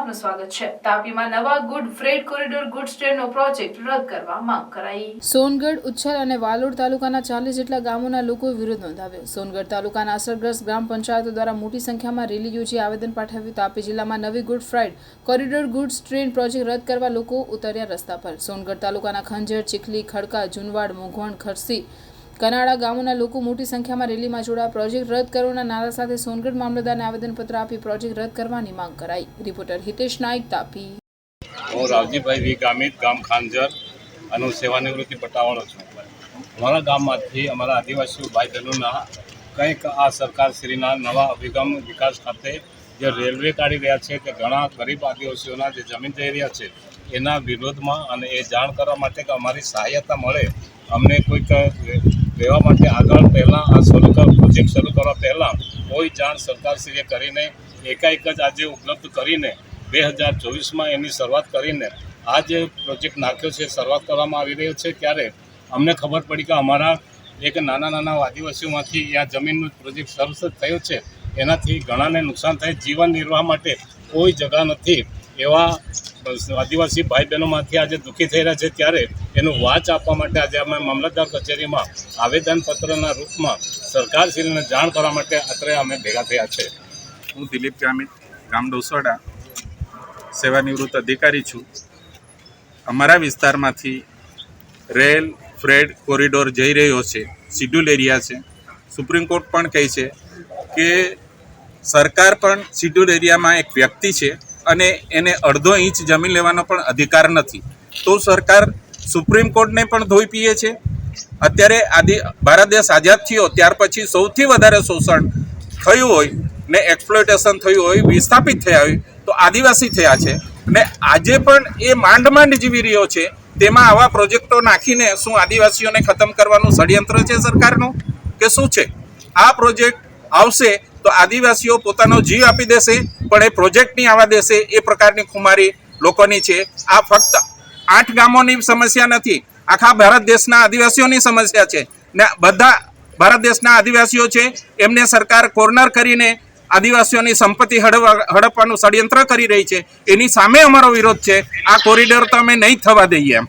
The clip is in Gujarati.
આપનું સ્વાગત છે। તાપીમાં નવા ગુડ ફ્રેટ કોરિડોર ગુડ્સ ટ્રેનનો પ્રોજેક્ટ રદ કરવા માંગ કરાઈ। સોનગઢ, ઉચ્છલ અને વાલોડ તાલુકાના 40 જેટલા ગામોના લોકોએ વિરોધ નોંધાવ્યો। સોનગઢ તાલુકાના અસરગ્રસ્ત ગ્રામ પંચાયતો દ્વારા મોટી સંખ્યામાં રેલી યોજી આવેદન પાઠવ્યું। તાપી જિલ્લામાં નવી good fried corridor goods train project રદ કરવા લોકો ઉતર્યા રસ્તા પર। સોનગઢ તાલુકાના ખંજેર, ચીખલી, ખડકા, જુનવાડ, મોઘવણ, ખરસી, કનાડા ગામોના લોકો મોટી સંખ્યામાં રેલીમાં જોડાયા। પ્રોજેક્ટ રદ કરવાના નારા સાથે સોનગઢ મામલતદારને આવેદનપત્ર આપી પ્રોજેક્ટ રદ કરવાની માંગ કરાઈ। રિપોર્ટર હિતેશ નાયક, તાપી। હું રાવજીભાઈ વી ગામિત, ગામ ખાંજર અને સેવાનિવૃત્તિ પટાવાળો છું। અમારા ગામમાંથી અમારા આદિવાસી ભાઈ બહેનોના કંઈક આ સરકારશ્રીના નવા અભિગમ વિકાસ ખાતે જે રેલવે કાઢી રહ્યા છે કે ઘણા ગરીબ આદિવાસીઓના જે જમીન જઈ રહ્યા છે એના વિરોધમાં અને એ જાણ કરવા માટે કે અમારી સહાયતા મળે, અમને કોઈક લેવા માટે આગળ પહેલાં આ પ્રોજેક્ટ શરૂ કરવા પહેલાં કોઈ જાણ સરકારશ્રીએ કરીને એકાએક જ આજે ઉપલબ્ધ કરીને 2024માં એની શરૂઆત કરીને આ જે પ્રોજેક્ટ નાખ્યો છે શરૂઆત કરવામાં આવી રહ્યો છે ત્યારે અમને ખબર પડી કે અમારા એક નાના આદિવાસીઓમાંથી આ જમીનનો પ્રોજેક્ટ શરૂ થયો છે એનાથી ઘણાને નુકસાન થાય, જીવન નિર્વાહ માટે કોઈ જગા નથી એવા આદિવાસી ભાઈ બહેનોમાંથી આજે દુઃખી થઈ રહ્યા છે। ત્યારે એનું વાચ આપવા માટે આજે અમે મામલતદાર કચેરીમાં આવેદનપત્રના રૂપમાં સરકારશ્રીને જાણ કરવા માટે અત્રે અમે ભેગા થયા છે। હું દિલીપ ગામિત, ગામ ડોસવાડા, સેવાનિવૃત્ત અધિકારી છું। અમારા વિસ્તારમાંથી રેલ ફ્રેટ કોરિડોર જઈ રહ્યો છે, શિડ્યુલ એરિયા છે। સુપ્રીમ કોર્ટ પણ કહે છે કે સરકાર પણ શિડ્યુલ એરિયામાં એક વ્યક્તિ છે અને એને અડધો ઇંચ જમીન લેવાનો પણ અધિકાર નથી, તો સરકાર સુપ્રીમ કોર્ટને પણ ધોઈ પીએ છે। અત્યારે ભારત દેશ આઝાદ થયો ત્યાર પછી સૌથી વધારે શોષણ થયું હોય ને એક્સપ્લોટેશન થયું હોય, વિસ્થાપિત થયા હોય તો આદિવાસી થયા છે અને આજે પણ એ માંડ જીવી રહ્યો છે। તેમાં આવા પ્રોજેક્ટો નાખીને શું આદિવાસીઓને ખતમ કરવાનું ષડયંત્ર છે સરકારનું કે શું છે? આ પ્રોજેક્ટ આવશે તો આદિવાસીઓ પોતાનો જીવ આપી દેશે, પણ એ પ્રોજેક્ટ નહીં આવવા દેશે એ પ્રકારની ખુમારી લોકોની છે। આ ફક્ત 8 ગામોની સમસ્યા નથી, આખા ભારત દેશના આદિવાસીઓની સમસ્યા છે ને બધા ભારત દેશના આદિવાસીઓ છે એમને સરકાર કોર્નર કરીને આદિવાસીઓની સંપત્તિ હડપવાનું ષડયંત્ર કરી રહી છે, એની સામે અમારો વિરોધ છે। આ કોરિડોર તો અમે નહીં થવા દઈએ એમ।